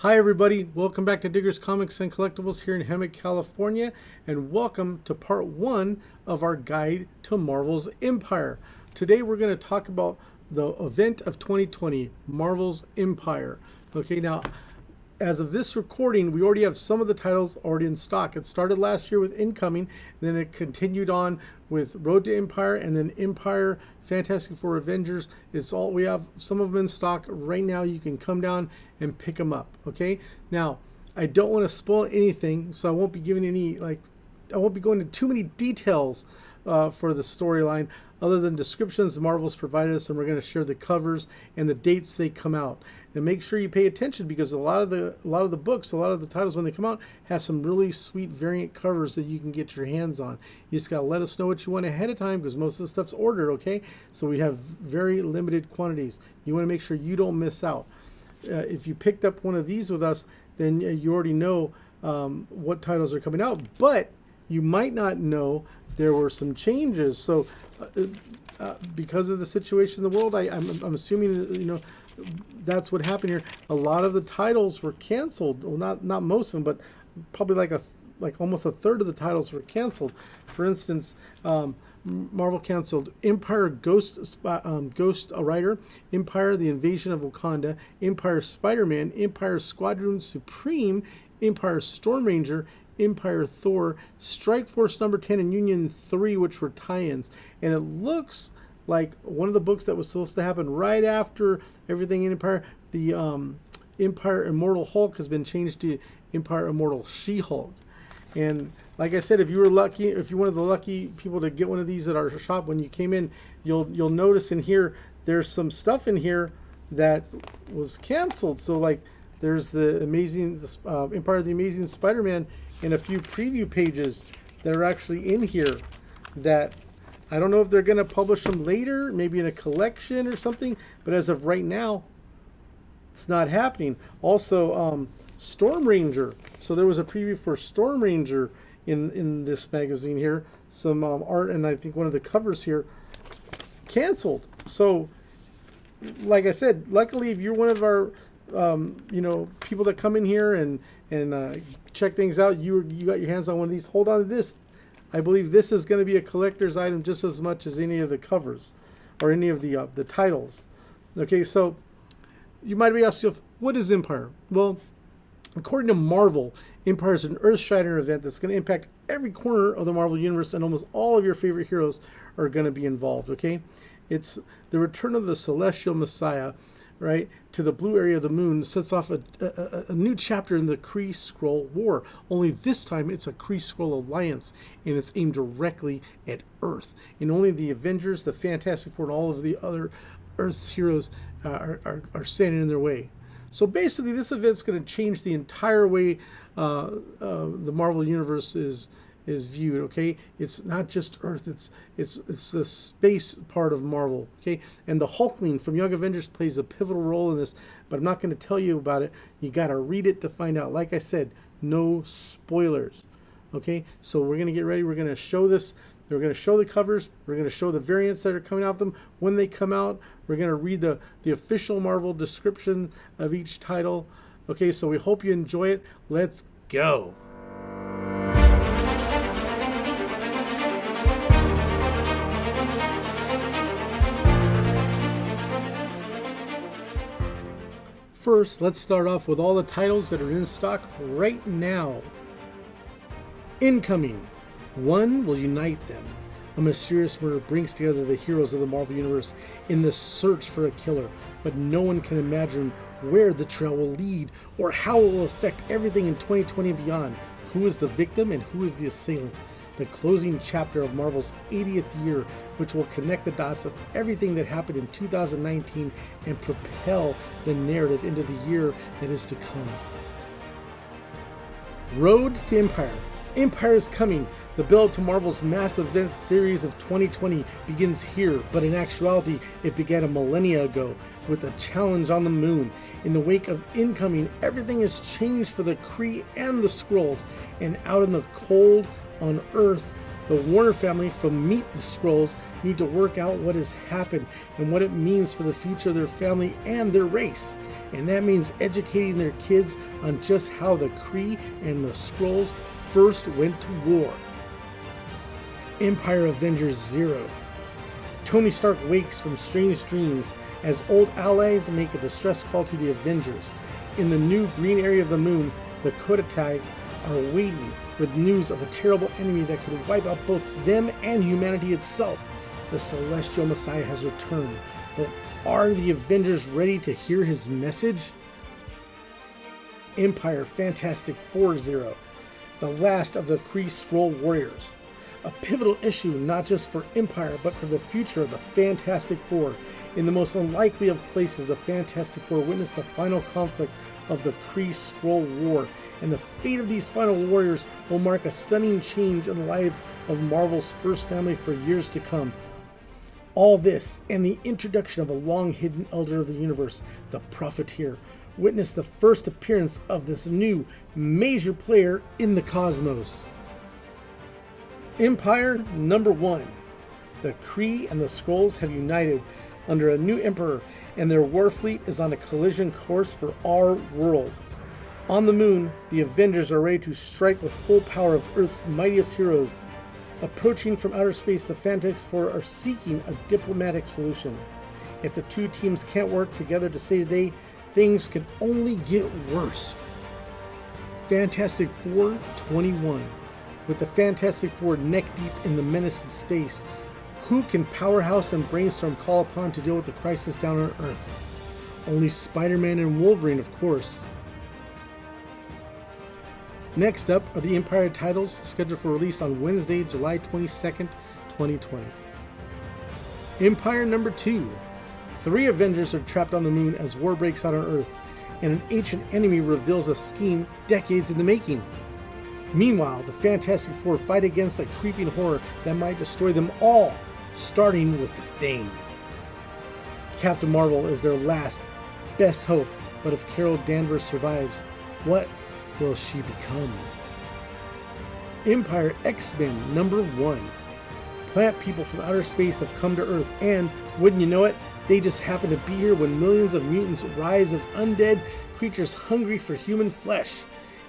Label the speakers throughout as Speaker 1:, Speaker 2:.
Speaker 1: Hi everybody, welcome back to Diggers Comics and Collectibles here in Hemet, California, and welcome to part 1 of our guide to Marvel's Empire. Today we're going to talk about the event of 2020, Marvel's Empire. Okay, now as of this recording, we already have some of the titles already in stock. It started last year with Incoming, and then it continued on with Road to Empire, and then Empire, Fantastic Four, Avengers. It's all we have. Some of them in stock right now. You can come down and pick them up. Okay. Now, I don't want to spoil anything, so I won't be giving any I won't be going into too many details for the storyline, other than descriptions Marvel's provided us, and we're going to share the covers and the dates they come out. And make sure you pay attention, because a lot of the books, a lot of the titles when they come out have some really sweet variant covers that you can get your hands on. You just gotta let us know what you want ahead of time, because most of the stuff's ordered. Okay, so we have very limited quantities. You want to make sure you don't miss out. If you picked up one of these with us, then you already know what titles are coming out, but you might not know there were some changes. So because of the situation in the world, I'm assuming that's what happened here. A lot of the titles were canceled. Well, not most of them, but probably like almost a third of the titles were canceled. For instance, Marvel canceled Empire Ghost Rider, Empire The Invasion of Wakanda, Empire Spider-Man, Empire Squadron Supreme, Empire Storm Ranger, Empire Thor, Strike Force number 10, and Union 3, which were tie-ins. And it looks like one of the books that was supposed to happen right after everything in Empire, the Empire Immortal Hulk, has been changed to Empire Immortal She-Hulk. And like I said, if you were lucky, if you're one of the lucky people to get one of these at our shop when you came in, you'll notice in here there's some stuff in here that was canceled. So like there's the Amazing Empire of the Amazing Spider-Man and a few preview pages that are actually in here that I don't know if they're going to publish them later, maybe in a collection or something, but as of right now, it's not happening. Also, Storm Ranger. So there was a preview for Storm Ranger in this magazine here. Some art, and I think one of the covers here canceled. So, like I said, luckily, if you're one of our people that come in here and check things out, you got your hands on one of these. Hold on to this. I believe this is going to be a collector's item just as much as any of the covers or any of the titles. Okay, so you might be asking, what is Empire? Well, according to Marvel, Empire is an earth-shattering event that's going to impact every corner of the Marvel Universe, and almost all of your favorite heroes are going to be involved, okay? It's the return of the Celestial Messiah, right, to the blue area of the moon, sets off a new chapter in the Kree-Skrull War. Only this time it's a Kree-Skrull alliance, and it's aimed directly at Earth. And only the Avengers, the Fantastic Four, and all of the other Earth's heroes are standing in their way. So basically, this event's going to change the entire way the Marvel Universe is viewed. Okay, it's not just Earth; it's the space part of Marvel. Okay, and the Hulkling from Young Avengers plays a pivotal role in this. But I'm not going to tell you about it. You got to read it to find out. Like I said, no spoilers. Okay, so we're going to get ready. We're going to show this. We're going to show the covers. We're going to show the variants that are coming out of them when they come out. We're going to read the official Marvel description of each title. Okay, so we hope you enjoy it. Let's go. First, let's start off with all the titles that are in stock right now. Incoming. One will unite them. A mysterious murder brings together the heroes of the Marvel Universe in the search for a killer, but no one can imagine where the trail will lead or how it will affect everything in 2020 and beyond. Who is the victim and who is the assailant? The closing chapter of Marvel's 80th year, which will connect the dots of everything that happened in 2019 and propel the narrative into the year that is to come. Road to Empire. Empire is coming. The build to Marvel's mass event series of 2020 begins here, but in actuality, it began a millennia ago with a challenge on the moon. In the wake of Incoming, everything has changed for the Kree and the Skrulls, and out in the cold on Earth, The Warner family from Meet the Skrulls need to work out what has happened and what it means for the future of their family and their race. And that means educating their kids on just how the Kree and the Skrulls first went to war. Empyre Avengers 0. Tony Stark wakes from strange dreams as old allies make a distress call to the Avengers. In the new green area of the moon, the Kodatai are waiting with news of a terrible enemy that could wipe out both them and humanity itself. The Celestial Messiah has returned, but are the Avengers ready to hear his message? Empyre Fantastic Four 0. The last of the Kree Skrull warriors. A pivotal issue not just for Empyre, but for the future of the Fantastic Four. In the most unlikely of places, the Fantastic Four witnessed the final conflict of the Kree Skrull War, and the fate of these final warriors will mark a stunning change in the lives of Marvel's first family for years to come. All this, and the introduction of a long-hidden elder of the universe, the Profiteer, witnessed the first appearance of this new, major player in the cosmos. Empyre number 1. The Kree and the Skrulls have united under a new emperor, and their war fleet is on a collision course for our world. On the moon, the Avengers are ready to strike with full power of Earth's mightiest heroes. Approaching from outer space, the Fantastic Four are seeking a diplomatic solution. If the two teams can't work together to save the day, things can only get worse. Fantastic Four 21. With the Fantastic Four neck deep in the menace in space, who can Powerhouse and Brainstorm call upon to deal with the crisis down on Earth? Only Spider-Man and Wolverine, of course. Next up are the Empyre titles scheduled for release on Wednesday, July 22nd, 2020. Empyre number 2. 3 Avengers are trapped on the moon as war breaks out on Earth, and an ancient enemy reveals a scheme decades in the making. Meanwhile, the Fantastic Four fight against a creeping horror that might destroy them all, starting with the Thing. Captain Marvel is their last, best hope, but if Carol Danvers survives, what will she become? Empyre X-Men number 1. Plant people from outer space have come to Earth, and, wouldn't you know it, they just happen to be here when millions of mutants rise as undead creatures hungry for human flesh.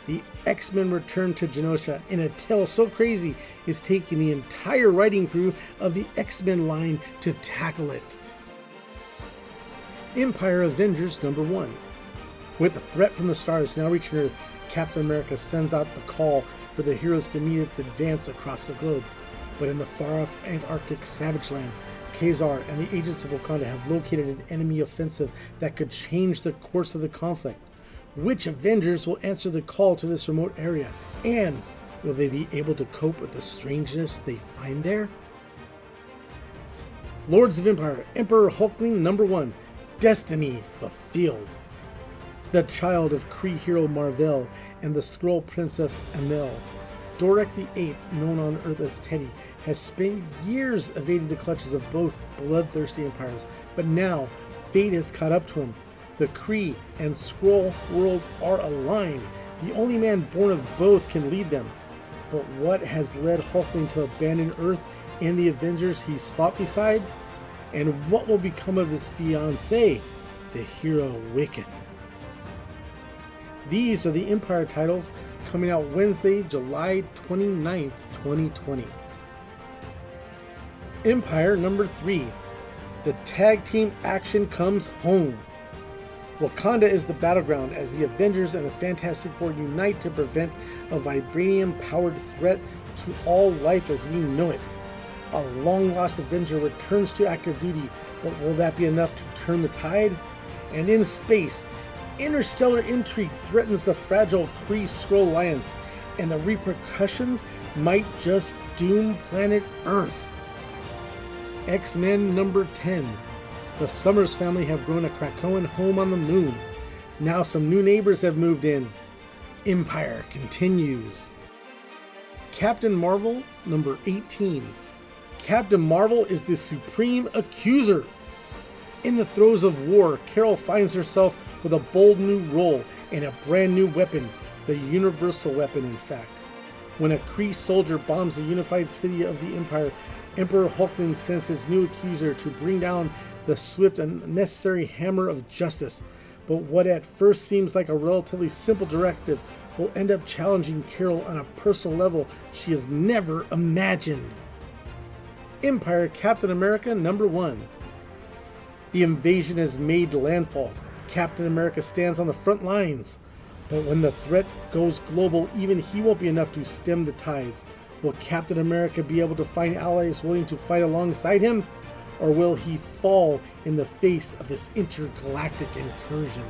Speaker 1: The X-Men return to Genosha in a tale so crazy it's taking the entire writing crew of the X-Men line to tackle it. Empyre Avengers number 1. With the threat from the stars now reaching Earth, Captain America sends out the call for the heroes to meet its advance across the globe. But in the far-off Antarctic savage land, Khazar and the agents of Wakanda have located an enemy offensive that could change the course of the conflict. Which Avengers will answer the call to this remote area? And will they be able to cope with the strangeness they find there? Lords of Empyre, Emperor Hulkling number 1. Destiny fulfilled. The child of Kree hero Marvel and the Skrull princess Amel, Dorek the Eighth, known on Earth as Teddy, has spent years evading the clutches of both bloodthirsty empires, but now fate has caught up to him. The Kree and Skrull worlds are aligned. The only man born of both can lead them. But what has led Hulkling to abandon Earth and the Avengers he's fought beside? And what will become of his fiancée, the hero Wiccan? These are the Empyre titles coming out Wednesday, July 29th, 2020. Empyre number 3. The tag team action comes home. Wakanda is the battleground as the Avengers and the Fantastic Four unite to prevent a vibranium-powered threat to all life as we know it. A long-lost Avenger returns to active duty, but will that be enough to turn the tide? And in space, interstellar intrigue threatens the fragile Kree-Skrull alliance, and the repercussions might just doom planet Earth. X-Men number 10. The Summers family have grown a Krakoan home on the moon. Now some new neighbors have moved in. Empyre continues. Captain Marvel number 18. Captain Marvel is the supreme accuser. In the throes of war, Carol finds herself with a bold new role and a brand new weapon, the universal weapon in fact. When a Kree soldier bombs the unified city of the Empire, Emperor Hulkling sends his new accuser to bring down the swift and necessary hammer of justice. But what at first seems like a relatively simple directive will end up challenging Carol on a personal level she has never imagined. Empyre Captain America #1. The invasion has made landfall. Captain America stands on the front lines. But when the threat goes global, even he won't be enough to stem the tides. Will Captain America be able to find allies willing to fight alongside him? Or will he fall in the face of this intergalactic incursion?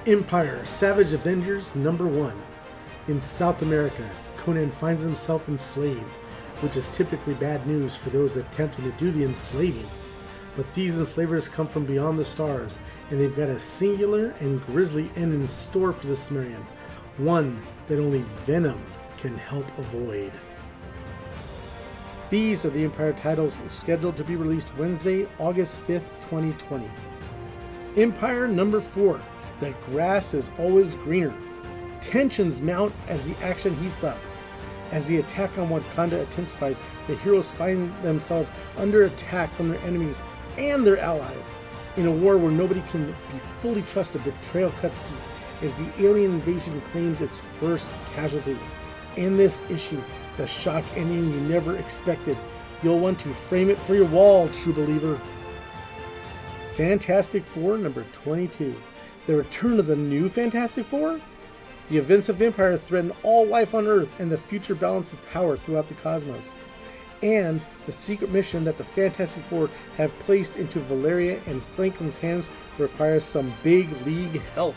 Speaker 1: Empyre Savage Avengers #1. In South America, Conan finds himself enslaved, which is typically bad news for those attempting to do the enslaving. But these enslavers come from beyond the stars, and they've got a singular and grisly end in store for the Cimmerian, one that only Venom can help avoid. These are the Empyre titles scheduled to be released Wednesday, August 5th, 2020. Empyre #4, The Grass is Always Greener. Tensions mount as the action heats up. As the attack on Wakanda intensifies, the heroes find themselves under attack from their enemies and their allies. In a war where nobody can be fully trusted, betrayal cuts deep as the alien invasion claims its first casualty. In this issue, the shock ending you never expected. You'll want to frame it for your wall, true believer. Fantastic Four #22. The return of the new Fantastic Four? The events of Empyre threaten all life on Earth and the future balance of power throughout the cosmos. And the secret mission that the Fantastic Four have placed into Valeria and Franklin's hands requires some big league help.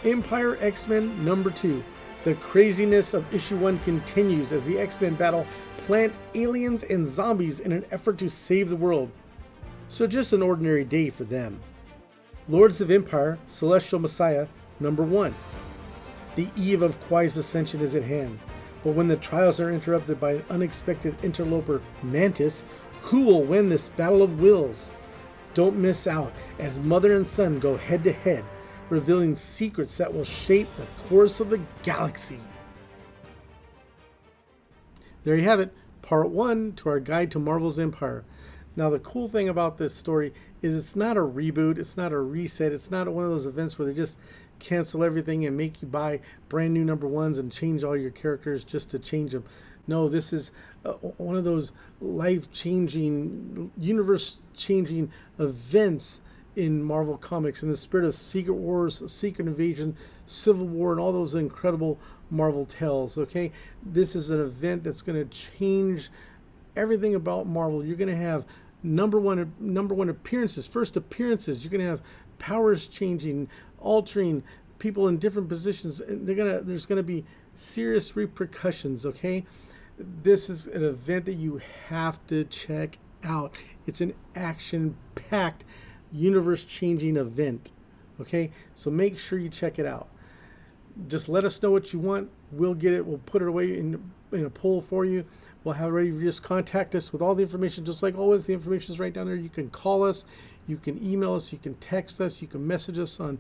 Speaker 1: Empyre X-Men #2. The craziness of issue 1 continues as the X-Men battle plant aliens and zombies in an effort to save the world. So just an ordinary day for them. Lords of Empyre Celestial Messiah #1. The eve of Kwai's ascension is at hand. But when the trials are interrupted by an unexpected interloper, Mantis, who will win this battle of wills? Don't miss out as mother and son go head to head, revealing secrets that will shape the course of the galaxy. There you have it, part 1 to our guide to Marvel's Empyre. Now the cool thing about this story is it's not a reboot, it's not a reset, it's not one of those events where they just cancel everything and make you buy brand new #1s and change all your characters just to change them. No, this is one of those life-changing, universe-changing events in Marvel Comics in the spirit of Secret Wars, Secret Invasion, Civil War, and all those incredible Marvel tales, okay? This is an event that's going to change everything about Marvel. You're going to have number one appearances, first appearances. You're going to have powers changing, altering, people in different positions. There's going to be serious repercussions, okay? This is an event that you have to check out. It's an action-packed, universe-changing event, okay? So make sure you check it out. Just let us know what you want. We'll get it. We'll put it away in a poll for you. We'll have it ready. Just contact us with all the information. Just like always, the information is right down there. You can call us. You can email us. You can text us. You can message us on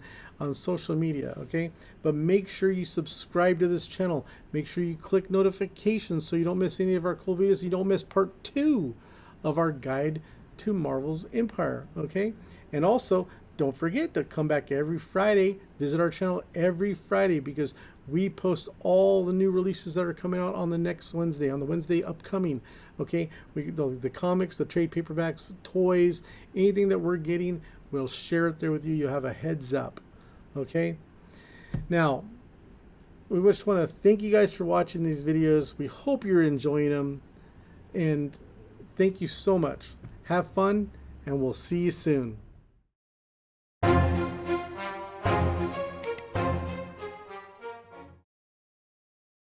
Speaker 1: social media, okay? But make sure you subscribe to this channel. Make sure you click notifications so you don't miss any of our cool videos. You don't miss part 2 of our guide to Marvel's Empyre, okay? And also, don't forget to come back every Friday. Visit our channel every Friday because we post all the new releases that are coming out on the next Wednesday, on the Wednesday upcoming, okay? The comics, the trade paperbacks, toys, anything that we're getting, we'll share it there with you. You'll have a heads up, okay? Now, we just want to thank you guys for watching these videos. We hope you're enjoying them, and thank you so much. Have fun, and we'll see you soon.